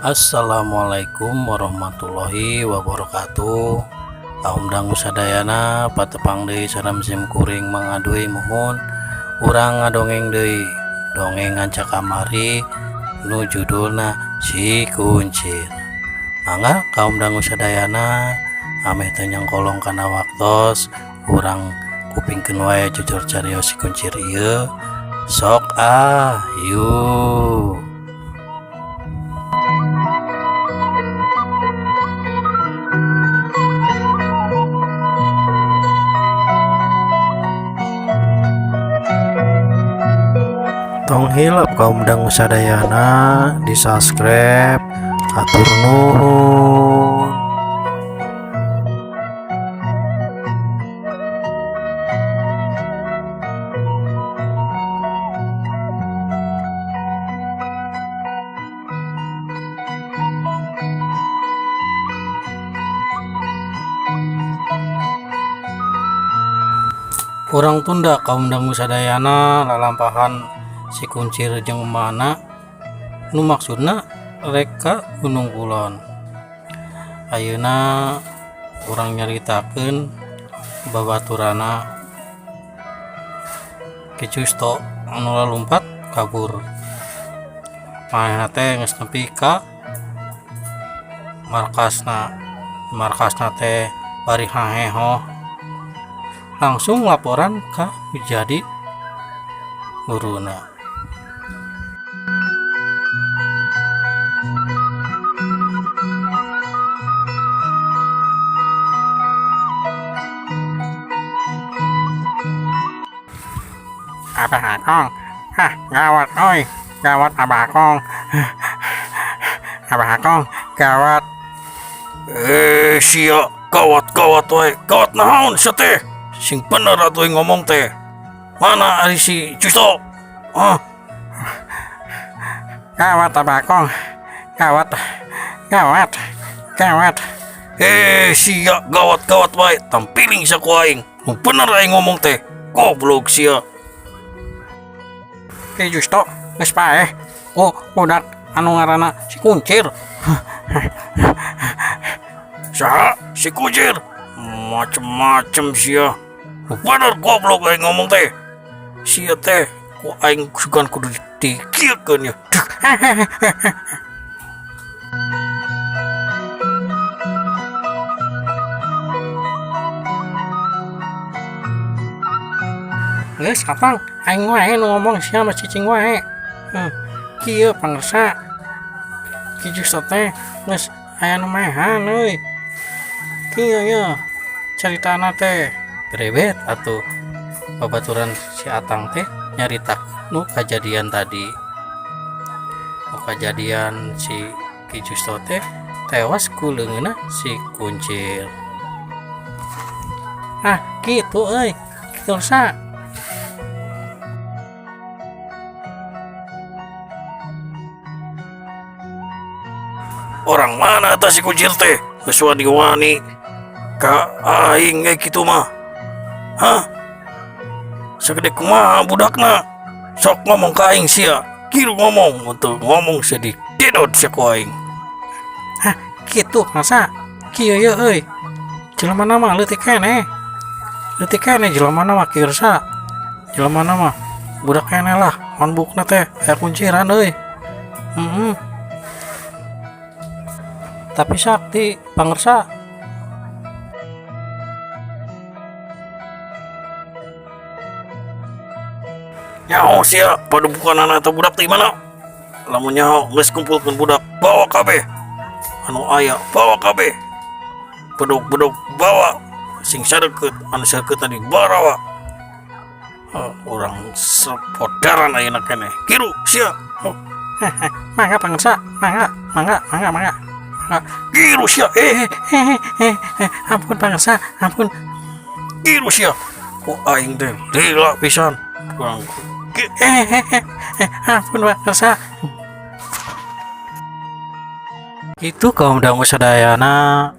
Assalamualaikum warahmatullahi wabarakatuh. Kaum dangu sadayana patepang deui sareng sim kuring mangadui mohon urang ngadongeng deui dongeng anca kamari nu judulna si kuncir. Mangga kaum dangu sadayana ameh teu nyangkolong kana waktos urang kupingkeun wae jujur carios si kuncir ieu. Sok yuk. Tong hilap kaum dangu sadayana di subscribe atur nuhun. Urang tunda kaum dangu sadayana lalampahan si kuncir jeung mana nu maksudna reka Gunung Kulon. Ayeuna urang nyaritakeun babaturana Ki Justo anu lalumpat kabur. Manehna teh geus nepi ka markasna teh bari haheho langsung laporan ka jadi guruna. Abah Akong, gawat oi, gawat Abah Akong, Abah Akong, gawat. Sia gawat we, gawat naon sia teh? Sing bener atuh ngomong teh. Mana ari si Justo? Gawat Abah Akong, gawat. Sia gawat wae, tampiling sia ku aing. Nu bener aing ngomong teh. Goblok sia. Ki Justo geus paeh. Budak anu ngaranna si Kuncir. Saha? Si Kuncir? Macem-macem sia. Nu bener goblok aing ngomong teh. Sia teh ku aing sugan kudu dikieukeun ya. Geus kapang aing wae nu ngomong sia mah cicing wae. Kieu pangarsa Ki Justo teh geus aya nu maehan euy. Kieu ya caritana teh. Berebet atuh babaturan si Atang teh nyarita nu kejadian tadi. Kejadian si Ki Justo teh tewas ku leungeunna si Kuncir. Kitu euy. Kieusa. Orang mana atas si Kuncir teh? Geus wani-wani ka aing ge kitu mah. Sagede kumaha budakna? Sok ngomong ka aing sia. Kiru ngomong, untuk ngomong sia didedot sia ku aing. Kitu masa? Kieu ye euy. Jelemana mah leutik keneh. Leutik keneh jelemana mah kirsa. Jelemana mah budak keneh lah. Manbukna teh aya kunciran euy. Tapi sakti pangersa. Nyaho sia padubukanana eta budak teh mana? Lamun nyaho geus kumpulkeun budak, bawa kabeh. Anu aya bawa kabeh. Bedog bawa. Sing sarekeut anu sarekeut tadi barawa. Urang sepodaran ayeuna keneh. Kiru sia. Mangga pangarsa, mangga. Kiru sia. Ampun pangarsa, ampun. Kiru sia. Ku aing teh lila pisan. Kurang ampun pangarsa. Itu kaum dangu sadayana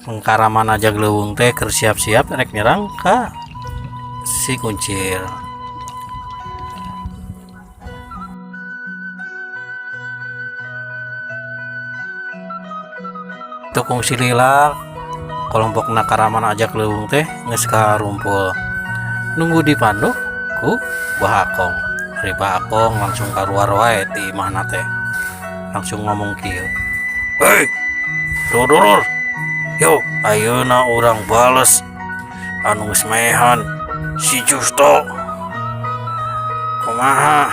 mengkaraman aja gelewung teh keur siap-siap rek nyerang ka si kuncir. tukung silila kelompok nakaraman ajak leuweung teh geus karumpul nunggu dipandu ku Bahakong. Ari Bahakong langsung kaluar wae ti imahna teh langsung ngomong kieu, Hei, dulur, yo ayeuna urang bales anu geus maehan si Justo. Kumaha?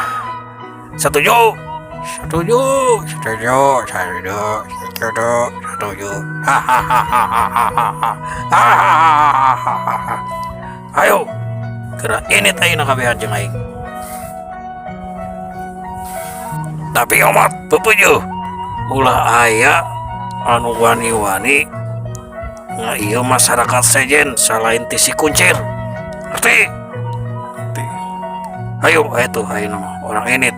Setuju? Setuju, setuju, setuju, setuju, setuju. Hahaha. Ayo, geura ini ayeuna kabehan jeung aing. Tapi omat pepujuh, ulah aya anu wani-wani nga ieu masyarakat sejen selain ti si kuncir. Ngerti? Ngerti. Ayo, itu ayeuna mah orang init.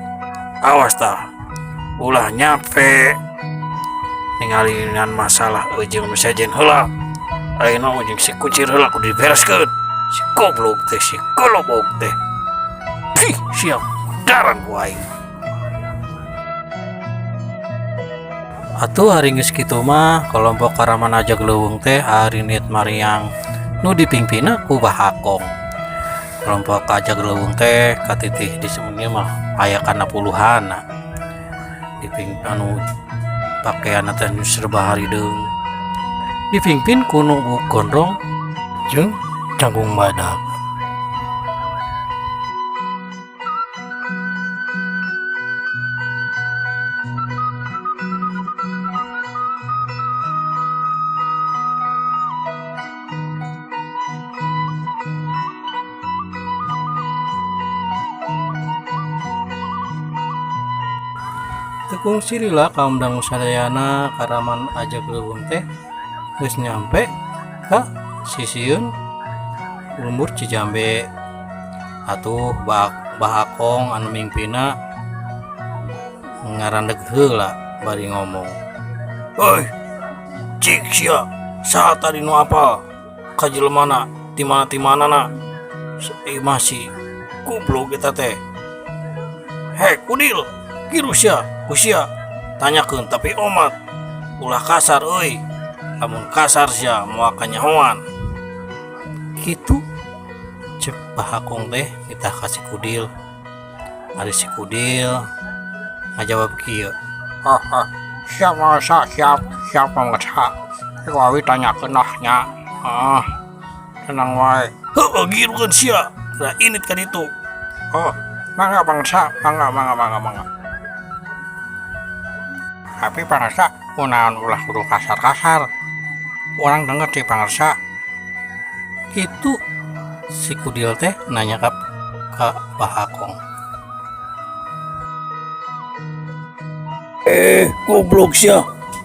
Awas tah. Ulah nyampe ningalinan masalah jeung sejen heula. Ayeuna jeung si kuncir heula kudu dibereskeun. Si goblok teh, si golobog teh. Pih, siap. Daran ku aing. atuh hari geus kitu mah kelompok karaman ajak leuweung teh arinit mariang nu dipingpina ku Bahakong. Kelompok ajak leuweung teh katitih disebutnya mah aya kana puluhan diping anu pakaian teh serba harideung dipingpin ku nu gondrong jeung canggung badak. Tekung silila kaum dangu sadayana karaman ajak leuweung teh geus nyampe ka sisieun lembur Cijambe. Atuh Bahakong anu mingpina ngarandeg heula bari ngomong, Hei, cik sia, saha tadi nu apal? Ka jelemana, ti mana masih goblok kita teh. Hei, kudil, kiru sia, usia, tanyakeun tapi omat. Ulah kasar euy. Lamun kasar sia moal kanyahoan. kitu cek Bahakong teh kita kasih kudil. Ari si kudil ngajawab kieu, Siap mangsa, siap mangsa. Kawi tanyakeun nya. Tenang wae. Heuh, girukeun sia. Da init ka ditu. Mangga bangsa, mangga. Tapi bangsa, kunaon ulah kudu kasar-kasar. Orang denger ti bangsa. itu si kudil teh nanya ka Bahakong. Goblok sia.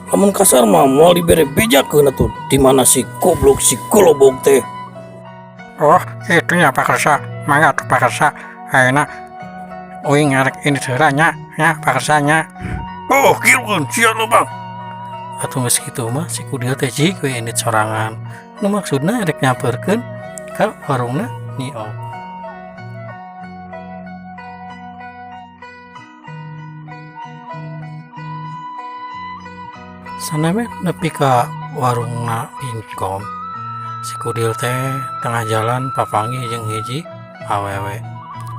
Lamun kasar mah moal dibere bejakeun atuh. Di mana si goblok si golobog teh? Oh, itunya pakarsa. Mangga tuh pakarsa. Ayeuna uing ngarek ini seuranya, nya pakarsanya. Oh, girukeun sia lo Bang. Atuh geus kitu mah si kudil teh jig we indit sorangan. Nu maksudna rek nyamperkeun ka warungna Nyi Og. Saname nepi ka warungna Ingkom. Si kudil teh tengah jalan papanggih jeung hiji awewe.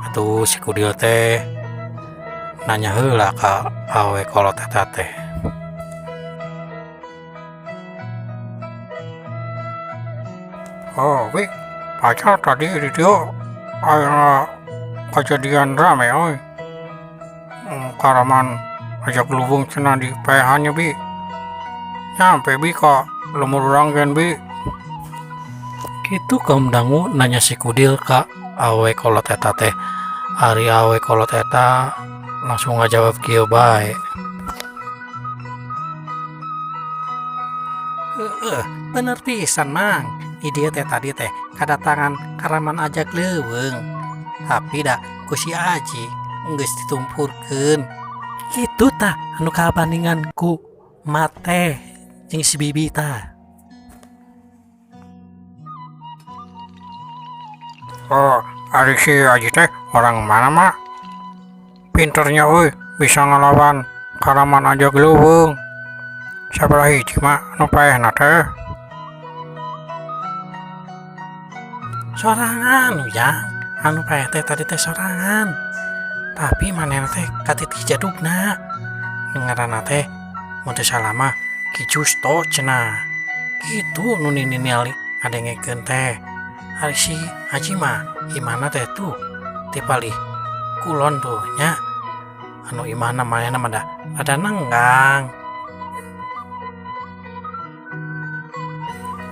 Atuh si kudil teh nanya heula ka awewe kolot eta teh. Oh, wi, pacar tadi di dia aya kejadian rame, oi. Karaman ajak lubung cenah di paehannya, bi. Nyampe bi kok lemur urang gen, bi. Kitu kaum dangu nanya si kudil ka awewe kolot eta teh. Ari awewe kolot eta langsung ngajawab kieu bae. Bener pisan mang. Ieu teh tadi teh kadatangan karaman ajak leuweung. Tapi da ku si Aji geus ditumpurkeun. Kitu tah anu kabandingan ku mate jeung si Bibi tah. Oh, ari si Aji teh orang mana, mak? Pinternya, oi, bisa ngelawan karaman ajak leuweung. sabar hiji mah nu paehna teh. Sorangan Ujang, anu paeh teh tadi teh sorangan. Tapi manehna teh katiti jadugna. Ngaranna teh mun teu salah mah Ki Justo cenah. Kitu nu ningali ngadengekeun teh. Ari si Haji mah imana teh tuh tipalih kulon tuh nya. Anu imana manehna mah da rada nenggang.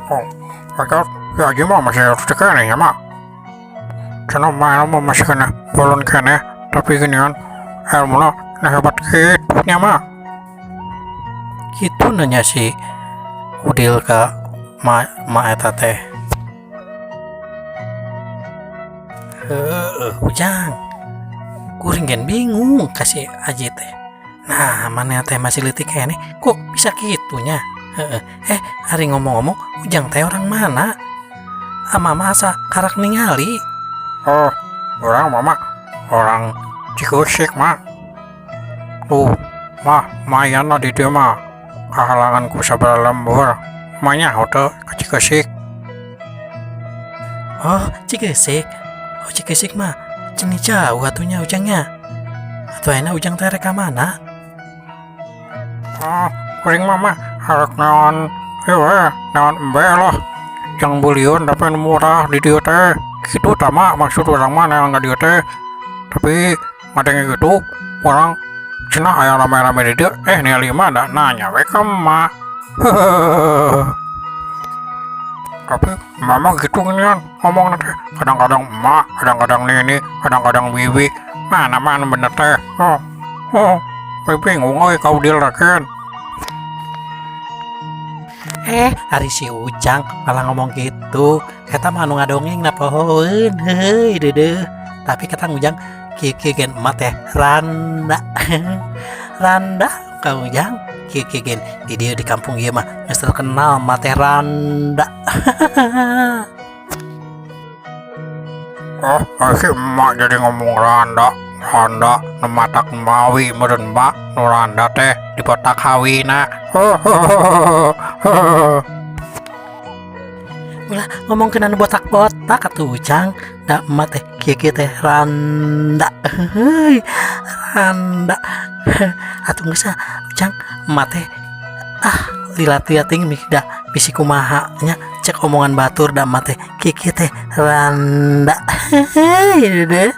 Oh, agak ya Haji mah masih harus tekene ya mah. Cenah mah masih kena bolon kene, tapi ginian ilmuna nah hebat gitu nya mah. Gitu nanya si Udil ka ma eta teh. Ujang, kuring gen bingung kasih Aji teh. Nah, mana teh masih leutik kene, kok bisa gitunya? Hari ngomong-ngomong, Ujang teh orang mana? Ama masa karak ningali? Oh, orang mama orang Cikusik mah. Mayan di dia mah kehalangan ku sabara lembur. Manya hotel ke Cikusik. Oh, Cigesik. Oh, Cigesik mah ceni jauh atunya Ujangnya. Atuh ayeuna Ujang teh rek ka mana? Oh, kuring mama harap naon naon embe lah. Yang buliun tapi murah di dia teh. Gitu tama maksud orang mana yang nggak dia teh. Tapi ngadenge gitu orang cenah aya rame-rame di dia. Nih lima ada nanya we ka emak. Tapi mama gitu kan ngomong nanti kadang-kadang emak, kadang-kadang nini, kadang-kadang bibi. Mana bener teh. Bingung euy kau dilrakeun. Ari si Ujang malah ngomong gitu. Kata mah anu ngadongeng na pohoeun. Heuy deudeuh. Tapi kata Ujang kieu gen emat teh randa. Randa ka Ujang. Kieu gen di dieu di kampung ieu mah geus terkenal emat teh randa. Oh, si emak jadi ngomong randa nematak mawi meureun mbak nu randa teh dipotak hawina. Ulah ngomong kena botak-botak atuh Ujang. Da emat teh kieu teh randa. Heuy, randa. Atuh geus Ujang emat teh lilat-liating mikda bisi kumaha nya cek omongan batur da emat teh kieu teh randa. Heuy deh.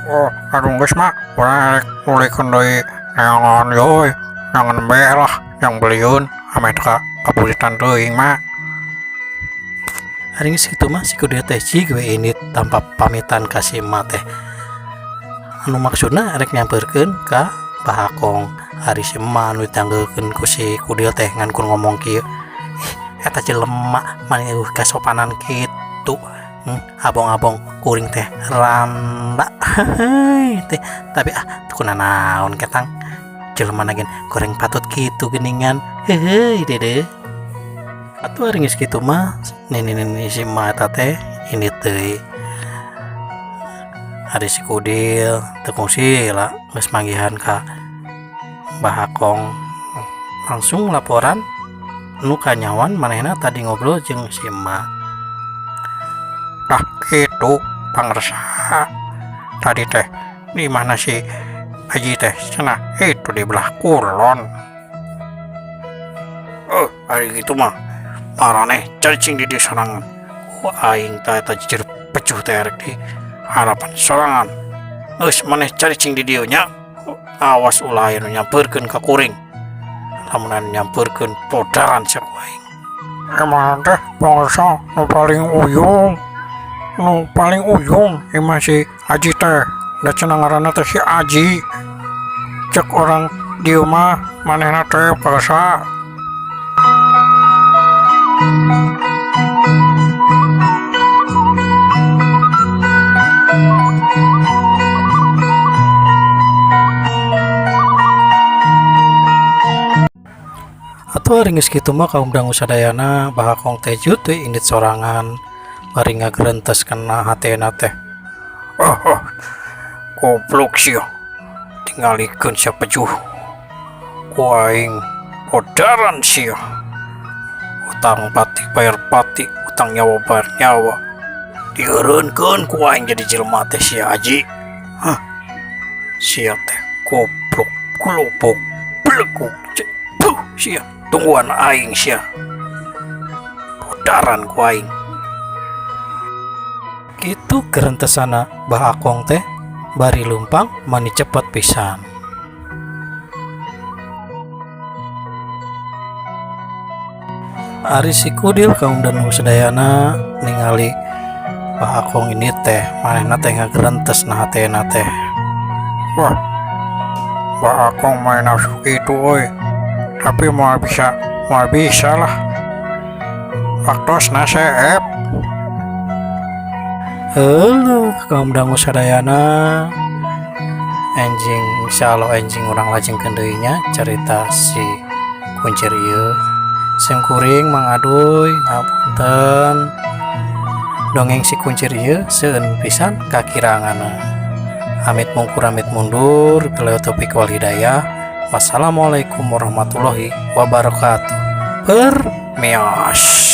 Oh, aduh geus mah urang mulikeun deui neangan yeuy. Neangan be lah yang beliun ame ka kabulitan teuing mah. Hari geus kitu mah si kudu teh cig we ini tanpa pamitan ka si emat teh. Anu maksudna rek nyampeurkeun ka Bahakong. Hari si emak anu ditanggeulkeun ku si Kudil teh ngan kun ngomong kieu. Eta jelema mani kasopanan kitu. Abong-abong kuring teh randa. Teh tapi kunaon ketang jelema nagen goreng patut kitu geuningan. Heuy dede. Atuh ari geus kitu mah nini si mata teh ini teh hari si Kudil teu kungsi lah geus manggihan ka Bahakong langsung laporan nu kanyawan manehna tadi ngobrol jeung si emak. Tah kitu pangresa. Tadi teh di mana si Haji teh cenah itu di belah kulon. Hari gitu mah marane cacing di sorangan. Aing teh eta jijir pecuh teh rek di harapan sorangan. Geus maneh cacing di dieu nya. Awas ulah anu nyampeurkeun ka kuring. Lamun nyampeurkeun podaran sak aing. Emang teh pangresa nu paling ujung emang si Haji teh. Da cenah ngaranna teh si Aji. Cek orang dieu mah manehna teh pangresa. Atuh ari geus kitu mah kaum dangu sadayana Bahakong teh jut we indit sorangan bari ngagrentes kana hatena teh. Goblok sia. Tingalikeun sia pecuh. Ku aing Odaran sia. Utang pati bayar pati, utang nyawa bayar nyawa. Dieureunkeun ku aing jadi jelema teh sia Aji. Hah. Sia teh goblok, kulupuk, beleguk. Puh, sia tungguan aing sia. Odaran ku aing. Gitu gerentesana Bah Akong teh bari lumpang mani cepet pisan. Ari si Kudil kaum danu sadayana ningali Bah Akong ini teh manehna teh ngagerentes nah hatena teh. Wah, Mbak Akong main nafsu gitu oi. Tapi mau bisa lah. Waktu nasep. Heuh kaum dangu sadayana enjing insyaallah enjing urang lajengkeun deui nya carita si kuncir ieu. Sim kuring Mang Aduy ngapunten. Dongeng si kuncir ieu seueun pisan kakirangana. Amit mungkur amit mundur bila topik wal hidayah. Wassalamualaikum warahmatullahi wabarakatuh. Permios.